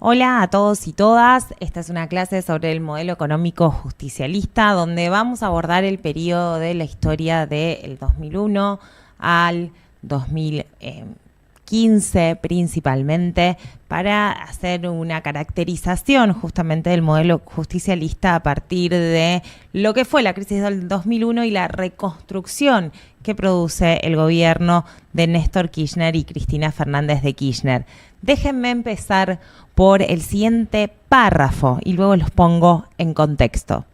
Hola a todos y todas, esta es una clase sobre el modelo económico justicialista donde vamos a abordar el periodo de la historia del 2001 al 2015 principalmente para hacer una caracterización justamente del modelo justicialista a partir de lo que fue la crisis del 2001 y la reconstrucción que produce el gobierno de Néstor Kirchner y Cristina Fernández de Kirchner. Déjenme empezar por el siguiente párrafo y luego los pongo en contexto.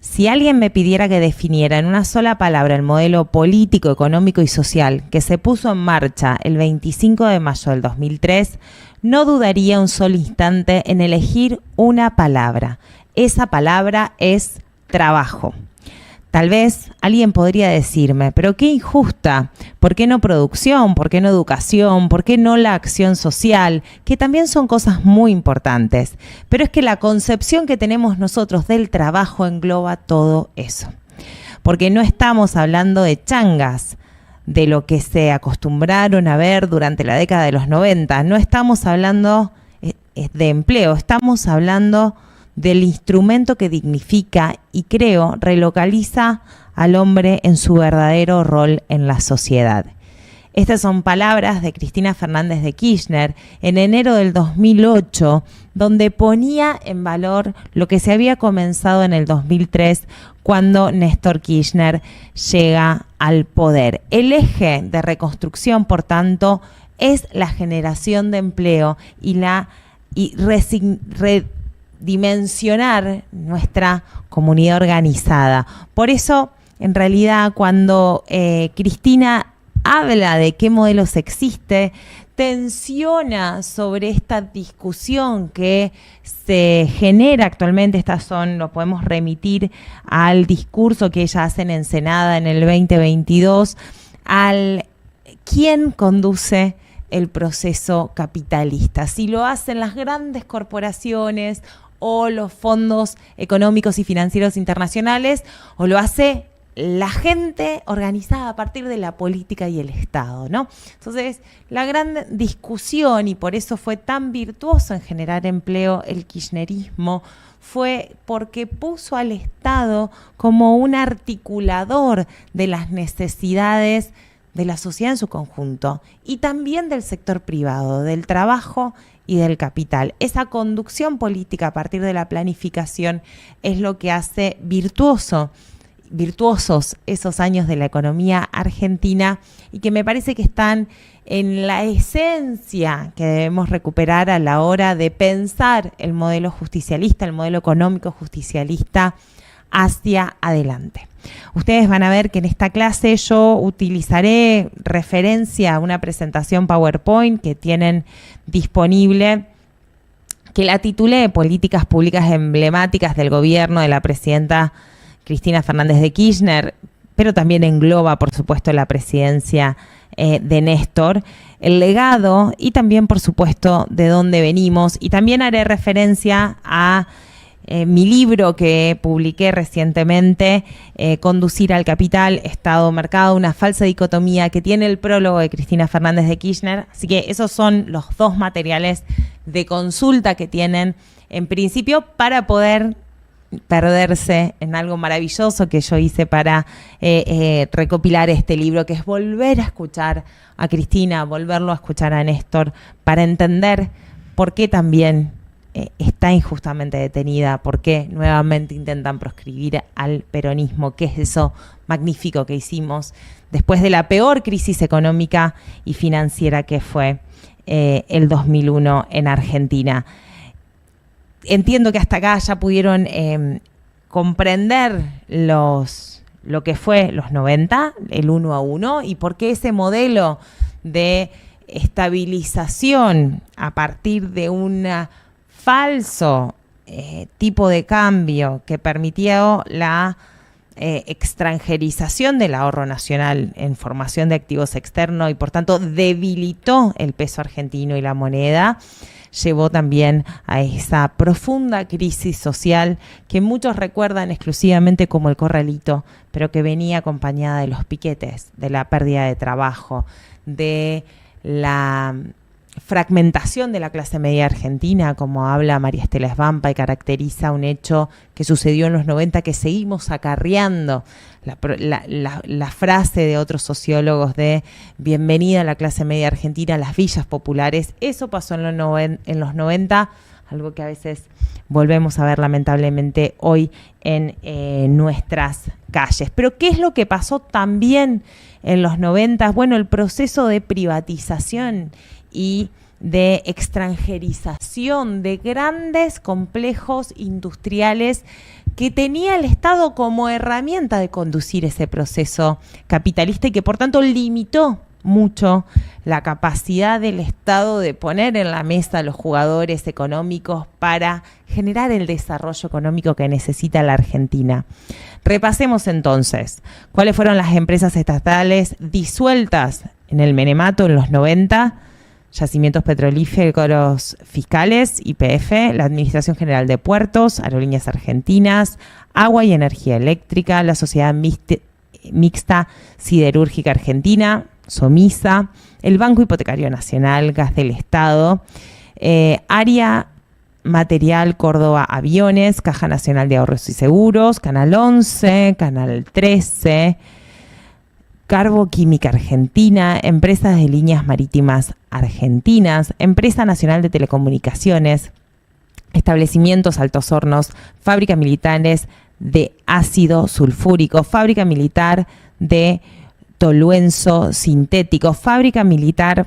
Si alguien me pidiera que definiera en una sola palabra el modelo político, económico y social que se puso en marcha el 25 de mayo del 2003, no dudaría un solo instante en elegir una palabra. Esa palabra es trabajo. Tal vez alguien podría decirme, pero qué injusta, ¿por qué no producción? ¿Por qué no educación? ¿Por qué no la acción social? Que también son cosas muy importantes. Pero es que la concepción que tenemos nosotros del trabajo engloba todo eso. Porque no estamos hablando de changas, de lo que se acostumbraron a ver durante la década de los 90. No estamos hablando de empleo, estamos hablando del instrumento que dignifica y creo relocaliza al hombre en su verdadero rol en la sociedad. Estas son palabras de Cristina Fernández de Kirchner en enero del 2008, donde ponía en valor lo que se había comenzado en el 2003 cuando Néstor Kirchner llega al poder. El eje de reconstrucción, por tanto, es la generación de empleo y dimensionar nuestra comunidad organizada. Por eso, en realidad, cuando Cristina habla de qué modelos existe, tensiona sobre esta discusión que se genera actualmente. Lo podemos remitir al discurso que ella hace en Ensenada en el 2022, al quién conduce el proceso capitalista. Si lo hacen las grandes corporaciones o los fondos económicos y financieros internacionales, o lo hace la gente organizada a partir de la política y el Estado, ¿no? Entonces, la gran discusión, y por eso fue tan virtuoso en generar empleo el kirchnerismo, fue porque puso al Estado como un articulador de las necesidades de la sociedad en su conjunto y también del sector privado, del trabajo y del capital. Esa conducción política a partir de la planificación es lo que hace virtuosos esos años de la economía argentina y que me parece que están en la esencia que debemos recuperar a la hora de pensar el modelo justicialista, el modelo económico justicialista hacia adelante. Ustedes van a ver que en esta clase yo utilizaré referencia a una presentación PowerPoint que tienen disponible, que la titulé Políticas Públicas Emblemáticas del Gobierno de la Presidenta Cristina Fernández de Kirchner, pero también engloba, por supuesto, la presidencia de Néstor, el legado y también, por supuesto, de dónde venimos. Y también haré referencia a mi libro que publiqué recientemente, Conducir al Capital, Estado-Mercado, una falsa dicotomía, que tiene el prólogo de Cristina Fernández de Kirchner. Así que esos son los dos materiales de consulta que tienen en principio para poder perderse en algo maravilloso que yo hice para recopilar este libro, que es volver a escuchar a Cristina, volverlo a escuchar a Néstor, para entender por qué también está injustamente detenida, por qué nuevamente intentan proscribir al peronismo, qué es eso magnífico que hicimos después de la peor crisis económica y financiera que fue el 2001 en Argentina. Entiendo que hasta acá ya pudieron comprender lo que fue los 90, el 1 a 1, y por qué ese modelo de estabilización a partir de un falso tipo de cambio que permitió la extranjerización del ahorro nacional en formación de activos externos y por tanto debilitó el peso argentino y la moneda, llevó también a esa profunda crisis social que muchos recuerdan exclusivamente como el corralito, pero que venía acompañada de los piquetes, de la pérdida de trabajo, de la fragmentación de la clase media argentina, como habla María Estela Svampa, y caracteriza un hecho que sucedió en los 90 que seguimos acarreando. La frase de otros sociólogos de bienvenida a la clase media argentina, a las villas populares, eso pasó en los 90, algo que a veces volvemos a ver lamentablemente hoy en nuestras calles. Pero ¿qué es lo que pasó también en los 90? Bueno, el proceso de privatización y de extranjerización de grandes complejos industriales que tenía el Estado como herramienta de conducir ese proceso capitalista y que por tanto limitó mucho la capacidad del Estado de poner en la mesa a los jugadores económicos para generar el desarrollo económico que necesita la Argentina. Repasemos entonces cuáles fueron las empresas estatales disueltas en el menemato en los 90, Yacimientos Petrolíferos Fiscales, YPF, la Administración General de Puertos, Aerolíneas Argentinas, Agua y Energía Eléctrica, la Sociedad Mixta Siderúrgica Argentina, SOMISA, el Banco Hipotecario Nacional, Gas del Estado, Área Material Córdoba Aviones, Caja Nacional de Ahorros y Seguros, Canal 11, Canal 13, Carboquímica Argentina, Empresas de Líneas Marítimas Argentinas, Empresa Nacional de Telecomunicaciones, Establecimientos Altos Hornos, Fábricas Militares de Ácido Sulfúrico, Fábrica Militar de Toluenzo Sintético, Fábrica Militar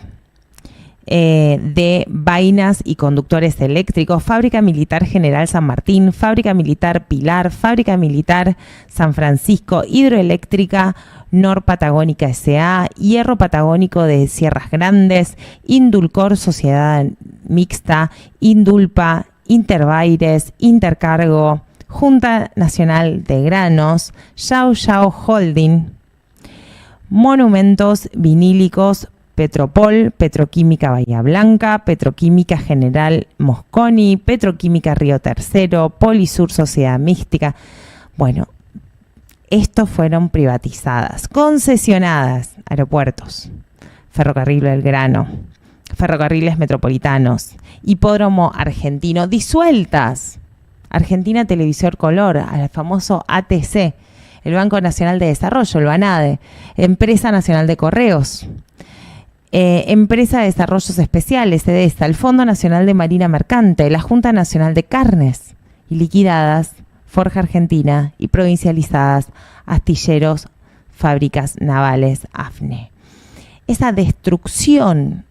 de Vainas y Conductores Eléctricos, Fábrica Militar General San Martín, Fábrica Militar Pilar, Fábrica Militar San Francisco, Hidroeléctrica Norpatagónica S.A., Hierro Patagónico de Sierras Grandes, Indulcor Sociedad Mixta, Indulpa, Interbaires, Intercargo, Junta Nacional de Granos, Yao Yao Holding, Monumentos Vinílicos, Petropol, Petroquímica Bahía Blanca, Petroquímica General Mosconi, Petroquímica Río Tercero, Polisur Sociedad Mística. Bueno, estos fueron privatizadas, concesionadas, aeropuertos, Ferrocarril Belgrano, ferrocarriles metropolitanos, Hipódromo Argentino, disueltas, Argentina Televisor Color, al famoso ATC, el Banco Nacional de Desarrollo, el BANADE, Empresa Nacional de Correos, Empresa de Desarrollos Especiales, EDESA, el Fondo Nacional de Marina Mercante, la Junta Nacional de Carnes, y liquidadas Forja Argentina y provincializadas Astilleros, Fábricas Navales, AFNE. Esa destrucción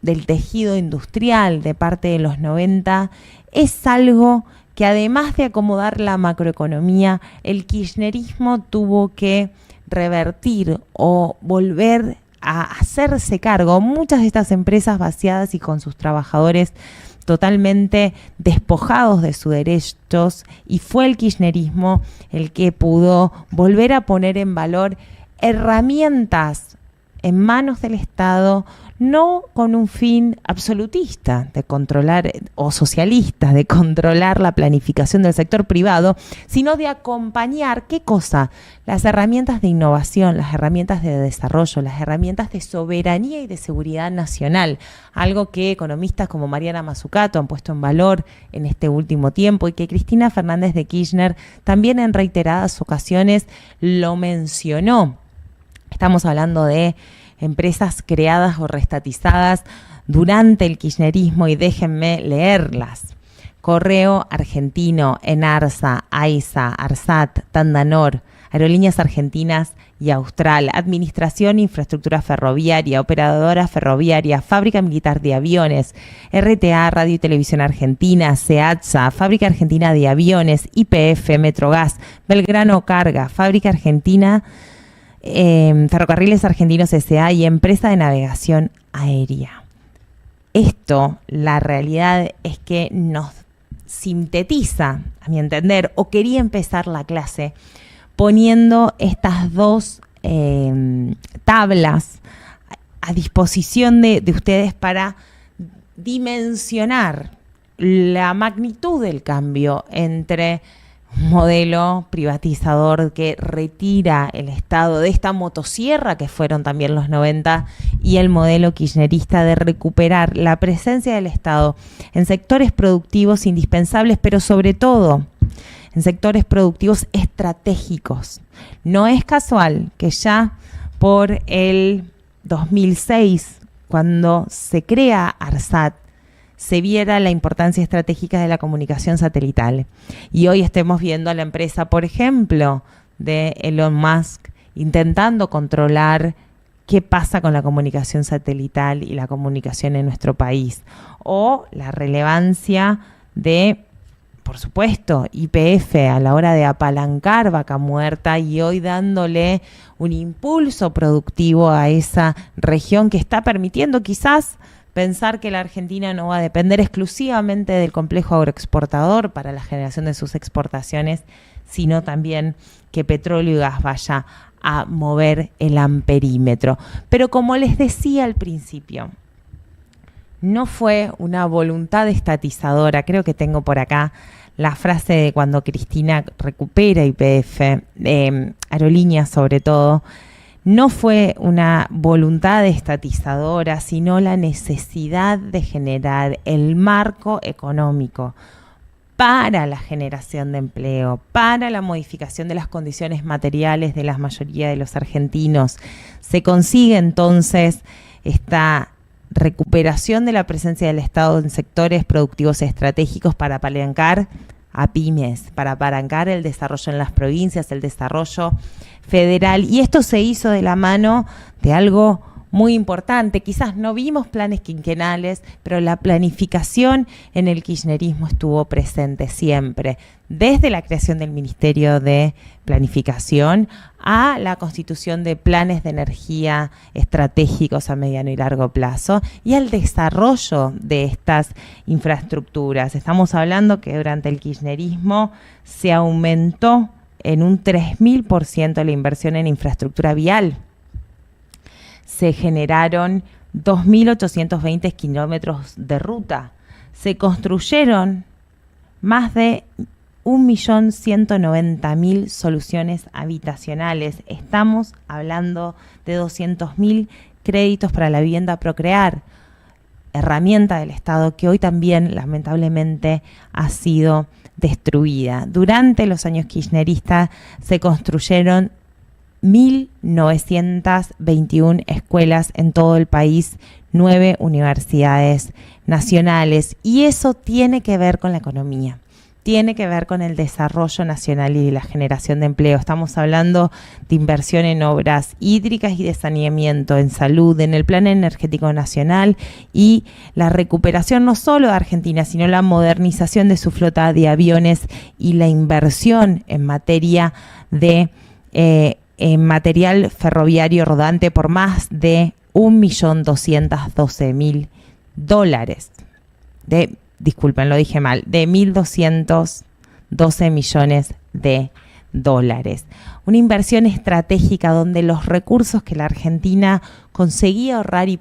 del tejido industrial de parte de los 90 es algo que, además de acomodar la macroeconomía, el kirchnerismo tuvo que revertir o volver a hacerse cargo. Muchas de estas empresas vaciadas y con sus trabajadores totalmente despojados de sus derechos, y fue el kirchnerismo el que pudo volver a poner en valor herramientas en manos del Estado, no con un fin absolutista de controlar o socialista de controlar la planificación del sector privado, sino de acompañar, ¿qué cosa? Las herramientas de innovación, las herramientas de desarrollo, las herramientas de soberanía y de seguridad nacional, algo que economistas como Mariana Mazzucato han puesto en valor en este último tiempo y que Cristina Fernández de Kirchner también en reiteradas ocasiones lo mencionó. Estamos hablando de empresas creadas o restatizadas durante el kirchnerismo y déjenme leerlas. Correo Argentino, Enarsa, AISA, ARSAT, Tandanor, Aerolíneas Argentinas y Austral, Administración e Infraestructura Ferroviaria, Operadora Ferroviaria, Fábrica Militar de Aviones, RTA, Radio y Televisión Argentina, SEATSA, Fábrica Argentina de Aviones, YPF, Metrogas, Belgrano Carga, Fábrica Argentina, Ferrocarriles Argentinos S.A. y Empresa de Navegación Aérea. Esto, la realidad es que nos sintetiza, a mi entender, o quería empezar la clase poniendo estas dos tablas a disposición de ustedes para dimensionar la magnitud del cambio entre un modelo privatizador que retira el Estado de esta motosierra que fueron también los 90 y el modelo kirchnerista de recuperar la presencia del Estado en sectores productivos indispensables, pero sobre todo en sectores productivos estratégicos. No es casual que ya por el 2006, cuando se crea ARSAT, se viera la importancia estratégica de la comunicación satelital. Y hoy estemos viendo a la empresa, por ejemplo, de Elon Musk, intentando controlar qué pasa con la comunicación satelital y la comunicación en nuestro país. O la relevancia de, por supuesto, YPF a la hora de apalancar Vaca Muerta y hoy dándole un impulso productivo a esa región que está permitiendo quizás pensar que la Argentina no va a depender exclusivamente del complejo agroexportador para la generación de sus exportaciones, sino también que petróleo y gas vaya a mover el amperímetro. Pero como les decía al principio, no fue una voluntad estatizadora. Creo que tengo por acá la frase de cuando Cristina recupera YPF, Aerolíneas sobre todo. No fue una voluntad estatizadora, sino la necesidad de generar el marco económico para la generación de empleo, para la modificación de las condiciones materiales de la mayoría de los argentinos. Se consigue entonces esta recuperación de la presencia del Estado en sectores productivos estratégicos para apalancar a pymes, para apalancar el desarrollo en las provincias, el desarrollo federal. Y esto se hizo de la mano de algo muy importante. Quizás no vimos planes quinquenales, pero la planificación en el kirchnerismo estuvo presente siempre, desde la creación del Ministerio de Planificación a la constitución de planes de energía estratégicos a mediano y largo plazo y al desarrollo de estas infraestructuras. Estamos hablando que durante el kirchnerismo se aumentó en un 3000% la inversión en infraestructura vial. Se generaron 2.820 kilómetros de ruta. Se construyeron más de 1.190.000 soluciones habitacionales. Estamos hablando de 200.000 créditos para la vivienda Procrear, herramienta del Estado que hoy también lamentablemente ha sido destruida. Durante los años kirchneristas se construyeron 1.921 escuelas en todo el país, 9 universidades nacionales, y eso tiene que ver con la economía, tiene que ver con el desarrollo nacional y la generación de empleo. Estamos hablando de inversión en obras hídricas y de saneamiento, en salud, en el Plan Energético Nacional y la recuperación no solo de Argentina, sino la modernización de su flota de aviones y la inversión en materia de en material ferroviario rodante por más de $1.212.000. Disculpen, lo dije mal, de 1.212 millones de dólares. Una inversión estratégica donde los recursos que la Argentina conseguía ahorrar y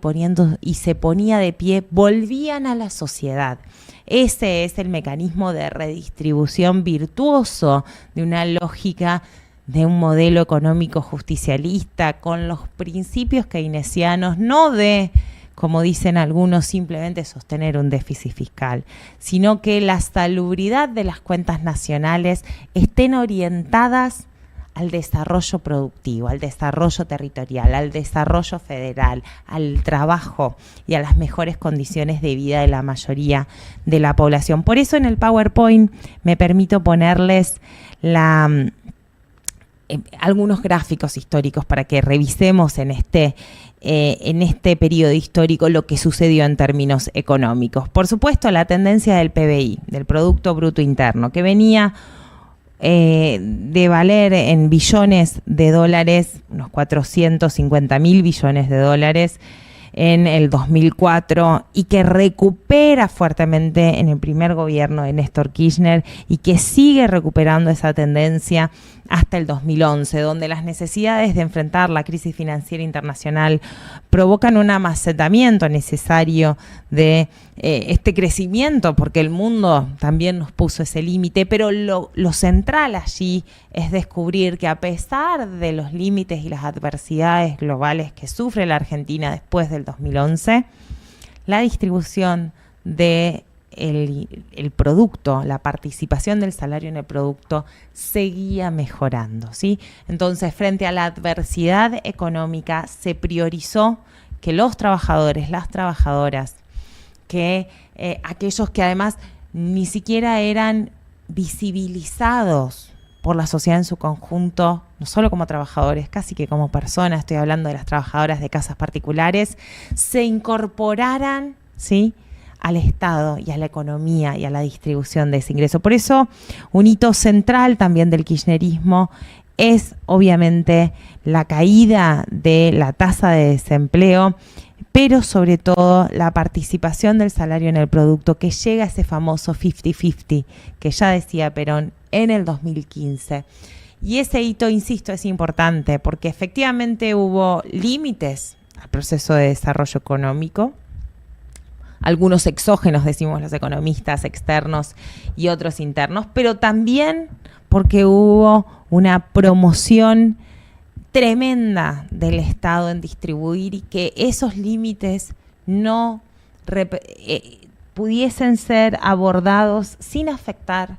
se ponía de pie volvían a la sociedad. Ese es el mecanismo de redistribución virtuoso de una lógica de un modelo económico justicialista con los principios keynesianos, no de, como dicen algunos, simplemente sostener un déficit fiscal, sino que la salubridad de las cuentas nacionales estén orientadas al desarrollo productivo, al desarrollo territorial, al desarrollo federal, al trabajo y a las mejores condiciones de vida de la mayoría de la población. Por eso en el PowerPoint me permito ponerles algunos gráficos históricos para que revisemos en este periodo histórico lo que sucedió en términos económicos. Por supuesto, la tendencia del PBI, del Producto Bruto Interno, que venía de valer en billones de dólares, unos 450.000 billones de dólares en el 2004 y que recupera fuertemente en el primer gobierno de Néstor Kirchner y que sigue recuperando esa tendencia hasta el 2011, donde las necesidades de enfrentar la crisis financiera internacional provocan un amacetamiento necesario de este crecimiento, porque el mundo también nos puso ese límite, pero lo central allí es descubrir que a pesar de los límites y las adversidades globales que sufre la Argentina después del 2011, la distribución de el producto, la participación del salario en el producto seguía mejorando, ¿sí? Entonces, frente a la adversidad económica, se priorizó que los trabajadores, las trabajadoras, que aquellos que además ni siquiera eran visibilizados por la sociedad en su conjunto, no solo como trabajadores, casi que como personas, estoy hablando de las trabajadoras de casas particulares, se incorporaran, ¿sí?, al Estado y a la economía y a la distribución de ese ingreso. Por eso, un hito central también del kirchnerismo es obviamente la caída de la tasa de desempleo, pero sobre todo la participación del salario en el producto, que llega a ese famoso 50-50 que ya decía Perón en el 2015. Y ese hito, insisto, es importante porque efectivamente hubo límites al proceso de desarrollo económico, algunos exógenos, decimos los economistas, externos y otros internos, pero también porque hubo una promoción tremenda del Estado en distribuir y que esos límites no pudiesen ser abordados sin afectar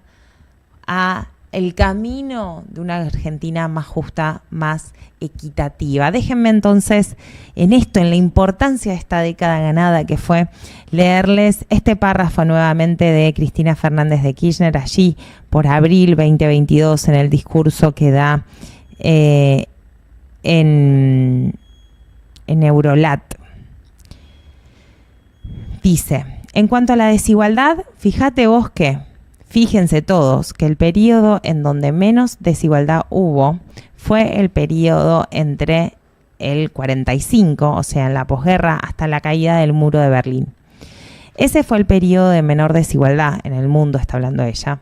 a el camino de una Argentina más justa, más equitativa. Déjenme entonces en esto, en la importancia de esta década ganada que fue, leerles este párrafo nuevamente de Cristina Fernández de Kirchner, allí por abril 2022, en el discurso que da en Eurolat. Dice: en cuanto a la desigualdad, fíjense todos que el periodo en donde menos desigualdad hubo fue el periodo entre el 45, o sea, en la posguerra, hasta la caída del muro de Berlín. Ese fue el periodo de menor desigualdad en el mundo, está hablando ella,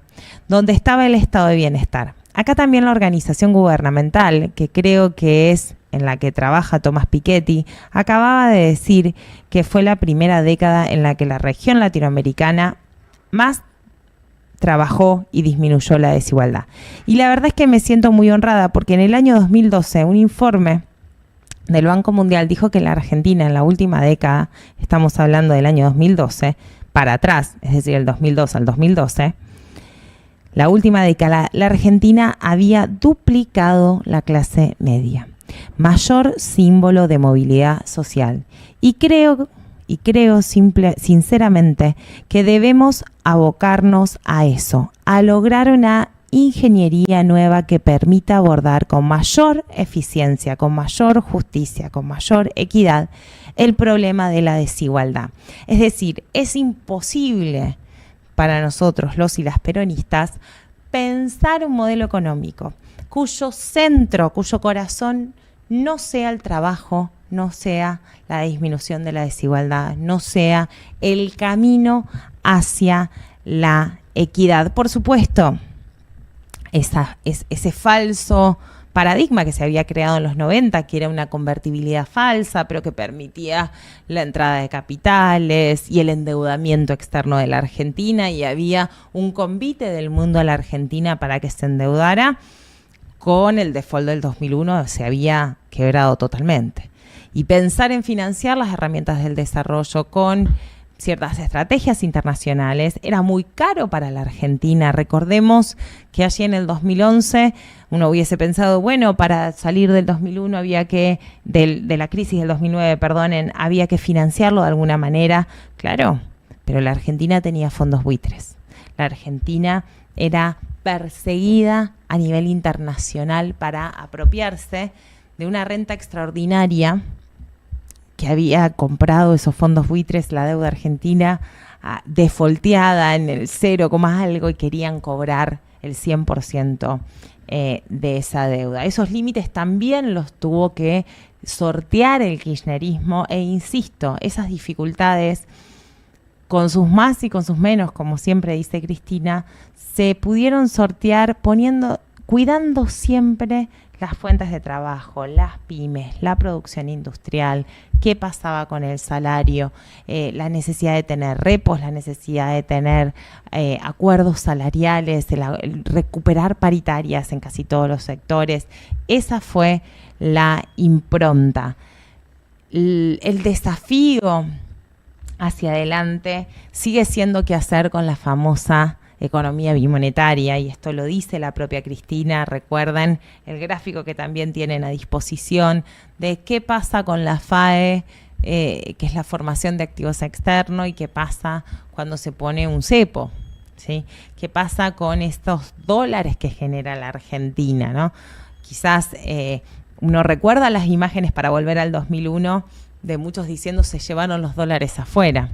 donde estaba el estado de bienestar. Acá también la organización gubernamental, que creo que es en la que trabaja Tomás Piketty, acababa de decir que fue la primera década en la que la región latinoamericana más trabajó y disminuyó la desigualdad. Y la verdad es que me siento muy honrada porque en el año 2012 un informe del Banco Mundial dijo que la Argentina en la última década, estamos hablando del año 2012, para atrás, es decir, el 2002 al 2012, la última década, la Argentina había duplicado la clase media, mayor símbolo de movilidad social. Y creo sinceramente que debemos abocarnos a eso, a lograr una ingeniería nueva que permita abordar con mayor eficiencia, con mayor justicia, con mayor equidad el problema de la desigualdad. Es decir, es imposible para nosotros, los y las peronistas, pensar un modelo económico cuyo centro, cuyo corazón no sea el trabajo, no sea la disminución de la desigualdad, no sea el camino hacia la equidad. Por supuesto, ese falso paradigma que se había creado en los 90, que era una convertibilidad falsa, pero que permitía la entrada de capitales y el endeudamiento externo de la Argentina, y había un convite del mundo a la Argentina para que se endeudara. Con el default del 2001 se había quebrado totalmente. Y pensar en financiar las herramientas del desarrollo con ciertas estrategias internacionales era muy caro para la Argentina. Recordemos que allí en el 2011 uno hubiese pensado, bueno, para salir del 2001 de la crisis del 2009, había que financiarlo de alguna manera. Claro, pero la Argentina tenía fondos buitres. La Argentina era perseguida a nivel internacional para apropiarse de una renta extraordinaria que había comprado esos fondos buitres, la deuda argentina defaulteada en el 0, algo, y querían cobrar el 100% de esa deuda. Esos límites también los tuvo que sortear el kirchnerismo, e insisto, esas dificultades, con sus más y con sus menos, como siempre dice Cristina, se pudieron sortear poniendo cuidando siempre las fuentes de trabajo, las pymes, la producción industrial, qué pasaba con el salario, la necesidad de tener repos, la necesidad de tener acuerdos salariales, el recuperar paritarias en casi todos los sectores. Esa fue la impronta. El desafío hacia adelante sigue siendo qué hacer con la famosa economía bimonetaria, y esto lo dice la propia Cristina. Recuerden el gráfico que también tienen a disposición de qué pasa con la FAE, que es la formación de activos externos, y qué pasa cuando se pone un cepo, ¿sí? ¿Qué pasa con estos dólares que genera la Argentina, ¿no? Quizás uno recuerda las imágenes, para volver al 2001, de muchos diciendo se llevaron los dólares afuera.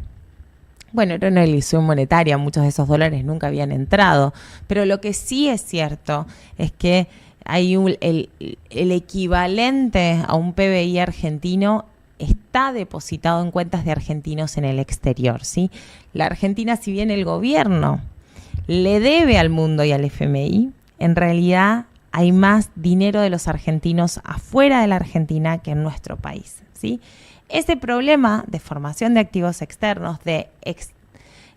Bueno, era una ilusión monetaria, muchos de esos dólares nunca habían entrado, pero lo que sí es cierto es que hay el equivalente a un PBI argentino está depositado en cuentas de argentinos en el exterior, ¿sí? La Argentina, si bien el gobierno le debe al mundo y al FMI, en realidad hay más dinero de los argentinos afuera de la Argentina que en nuestro país, ¿sí? Ese problema de formación de activos externos, de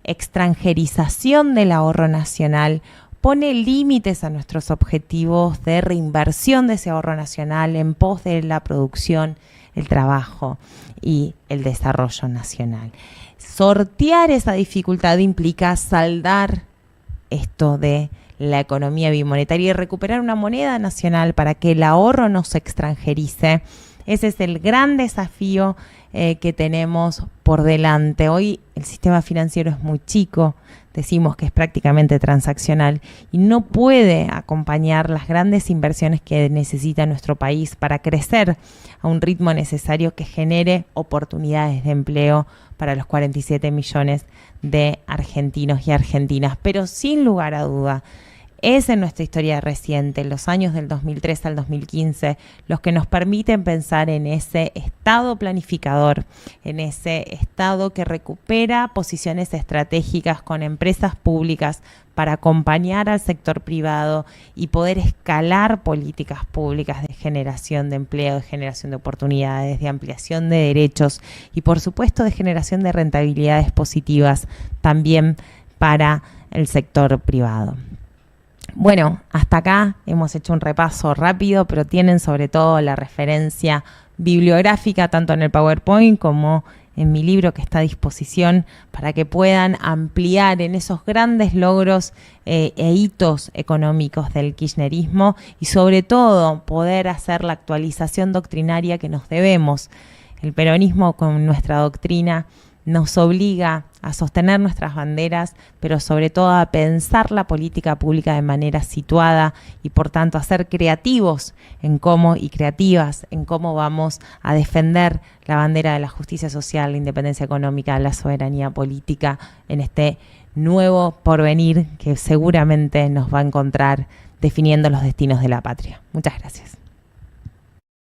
extranjerización del ahorro nacional, pone límites a nuestros objetivos de reinversión de ese ahorro nacional en pos de la producción, el trabajo y el desarrollo nacional. Sortear esa dificultad implica saldar esto de la economía bimonetaria y recuperar una moneda nacional para que el ahorro no se extranjerice. Ese es el gran desafío que tenemos por delante. Hoy el sistema financiero es muy chico, decimos que es prácticamente transaccional y no puede acompañar las grandes inversiones que necesita nuestro país para crecer a un ritmo necesario que genere oportunidades de empleo para los 47 millones de argentinos y argentinas. Pero sin lugar a duda, es en nuestra historia reciente, los años del 2003 al 2015, los que nos permiten pensar en ese Estado planificador, en ese Estado que recupera posiciones estratégicas con empresas públicas para acompañar al sector privado y poder escalar políticas públicas de generación de empleo, de generación de oportunidades, de ampliación de derechos y, por supuesto, de generación de rentabilidades positivas también para el sector privado. Bueno, hasta acá hemos hecho un repaso rápido, pero tienen sobre todo la referencia bibliográfica tanto en el PowerPoint como en mi libro que está a disposición para que puedan ampliar en esos grandes logros e hitos económicos del kirchnerismo y sobre todo poder hacer la actualización doctrinaria que nos debemos. El peronismo con nuestra doctrina nos obliga a sostener nuestras banderas, pero sobre todo a pensar la política pública de manera situada y por tanto a ser creativos en cómo y creativas en cómo vamos a defender la bandera de la justicia social, la independencia económica, la soberanía política en este nuevo porvenir que seguramente nos va a encontrar definiendo los destinos de la patria. Muchas gracias.